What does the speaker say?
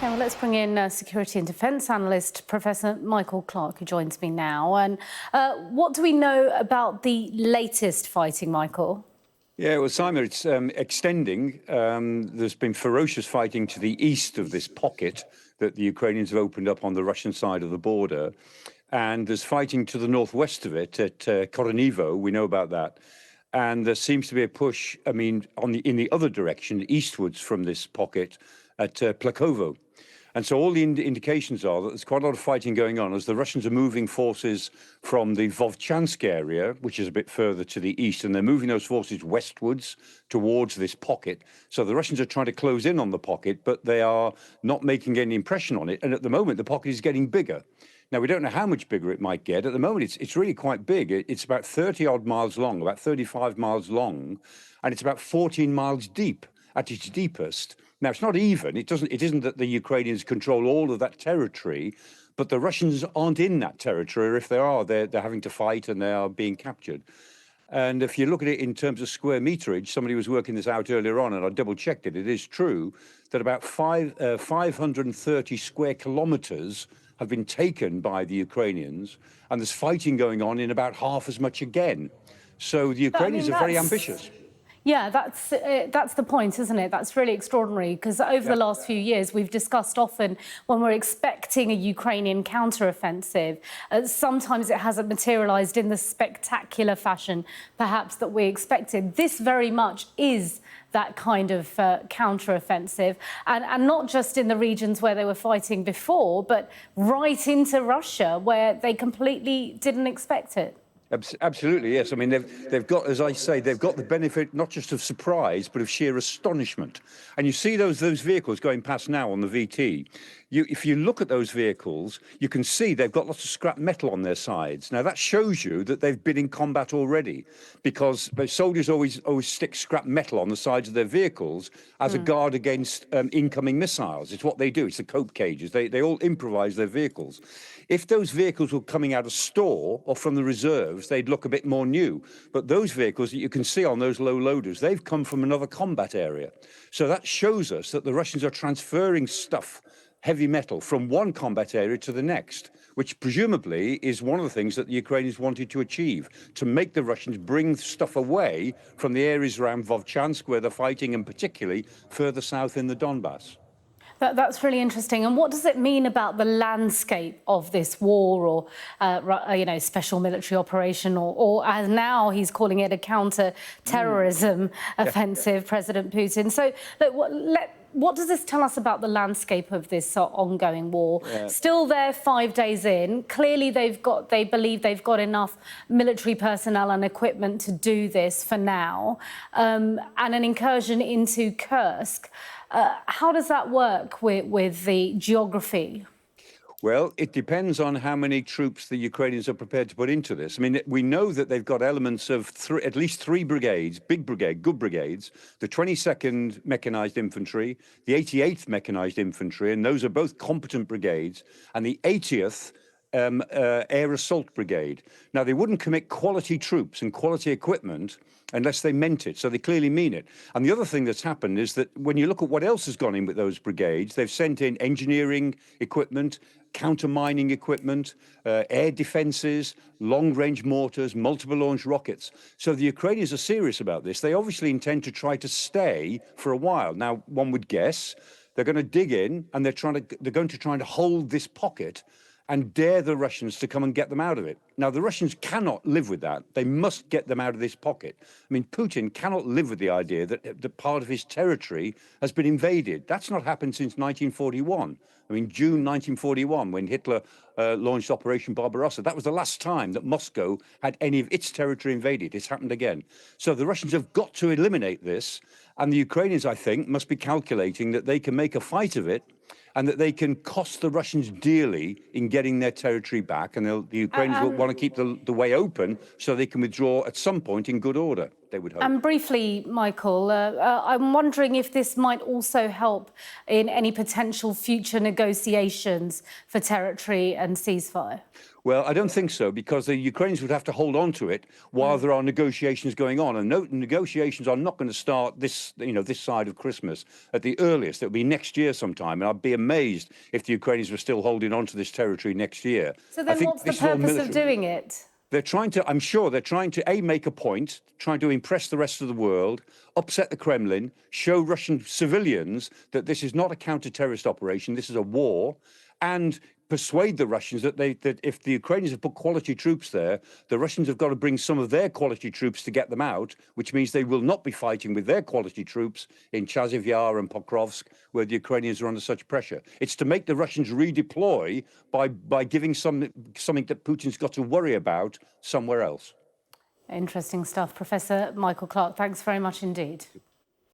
Okay, well, let's bring in security and defence analyst Professor Michael Clarke, who joins me now. And what do we know about the latest fighting, Michael? Yeah, well, Simon, it's extending. There's been ferocious fighting to the east of this pocket that the Ukrainians have opened up on the Russian side of the border. And there's fighting to the northwest of it at Koronivo. We know about that. And there seems to be a push, in the other direction, eastwards from this pocket at Plakovo. And so all the indications are that there's quite a lot of fighting going on as the Russians are moving forces from the Vovchansk area, which is a bit further to the east, and they're moving those forces westwards towards this pocket. So the Russians are trying to close in on the pocket, but they are not making any impression on it. And at the moment, the pocket is getting bigger. Now, we don't know how much bigger it might get. At the moment, it's really quite big. It's about 30-odd miles long, about 35 miles long, and it's about 14 miles deep at its deepest. Now, it's not even. It isn't that the Ukrainians control all of that territory, but the Russians aren't in that territory. Or if they are, they're having to fight and they are being captured. And if you look at it in terms of square meterage, somebody was working this out earlier on, and I double-checked it. It is true that about 530 square kilometers have been taken by the Ukrainians, and there's fighting going on in about half as much again. So the Ukrainians are very ambitious. Yeah, that's the point, isn't it? That's really extraordinary, because over the last few years, we've discussed often when we're expecting a Ukrainian counteroffensive, sometimes it hasn't materialised in the spectacular fashion, perhaps, that we expected. This very much is that kind of counteroffensive, and not just in the regions where they were fighting before, but right into Russia, where they completely didn't expect it. Absolutely, yes. I mean, they've got, as I say, they've got the benefit not just of surprise, but of sheer astonishment. And you see those vehicles going past now on the VT. If you look at those vehicles, you can see they've got lots of scrap metal on their sides. Now, that shows you that they've been in combat already, because soldiers always stick scrap metal on the sides of their vehicles as a guard against incoming missiles. It's what they do. It's the cope cages. They all improvise their vehicles. If those vehicles were coming out of store or from the reserves, they'd look a bit more new. But those vehicles that you can see on those low loaders, they've come from another combat area. So that shows us that the Russians are transferring stuff, heavy metal, from one combat area to the next, which presumably is one of the things that the Ukrainians wanted to achieve, to make the Russians bring stuff away from the areas around Vovchansk where they're fighting, and particularly further south in the Donbass. That's really interesting. And what does it mean about the landscape of this war, or special military operation, or as now he's calling it, a counter-terrorism offensive, President Putin? So, look, what does this tell us about the landscape of this ongoing war? Still there 5 days in. Clearly, they believe they've got enough military personnel and equipment to do this for now. And an incursion into Kursk. How does that work with the geography? Well, it depends on how many troops the Ukrainians are prepared to put into this. I mean, we know that they've got elements of at least three brigades, good brigades, the 22nd Mechanized Infantry, the 88th Mechanized Infantry, and those are both competent brigades, and the 80th Air Assault Brigade. Now, they wouldn't commit quality troops and quality equipment unless they meant it, so they clearly mean it. And the other thing that's happened is that when you look at what else has gone in with those brigades, they've sent in engineering equipment, counter-mining equipment, air defences, long-range mortars, multiple launch rockets. So the Ukrainians are serious about this. They obviously intend to try to stay for a while. Now, one would guess they're going to dig in, and they're going to try to hold this pocket and dare the Russians to come and get them out of it. Now, the Russians cannot live with that. They must get them out of this pocket. I mean, Putin cannot live with the idea that part of his territory has been invaded. That's not happened since 1941. I mean, June 1941, when Hitler launched Operation Barbarossa, that was the last time that Moscow had any of its territory invaded. It's happened again. So the Russians have got to eliminate this. And the Ukrainians, I think, must be calculating that they can make a fight of it, and that they can cost the Russians dearly in getting their territory back. And the Ukrainians will want to keep the way open so they can withdraw at some point in good order, they would hope. And briefly, Michael, I'm wondering if this might also help in any potential future negotiations for territory and ceasefire. Well, I don't think so, because the Ukrainians would have to hold on to it while there are negotiations going on, and no, negotiations are not going to start this, this side of Christmas at the earliest. It'll be next year sometime, and I'd be amazed if the Ukrainians were still holding on to this territory next year. So then, what's the purpose of doing it? They're trying to, I'm sure they're trying to, make a point, trying to impress the rest of the world, upset the Kremlin, show Russian civilians that this is not a counter-terrorist operation, this is a war, and persuade the Russians that that if the Ukrainians have put quality troops there, the Russians have got to bring some of their quality troops to get them out, which means they will not be fighting with their quality troops in Chasiv Yar and Pokrovsk, where the Ukrainians are under such pressure. It's to make the Russians redeploy by giving something that Putin's got to worry about somewhere else. Interesting stuff. Professor Michael Clarke, thanks very much indeed.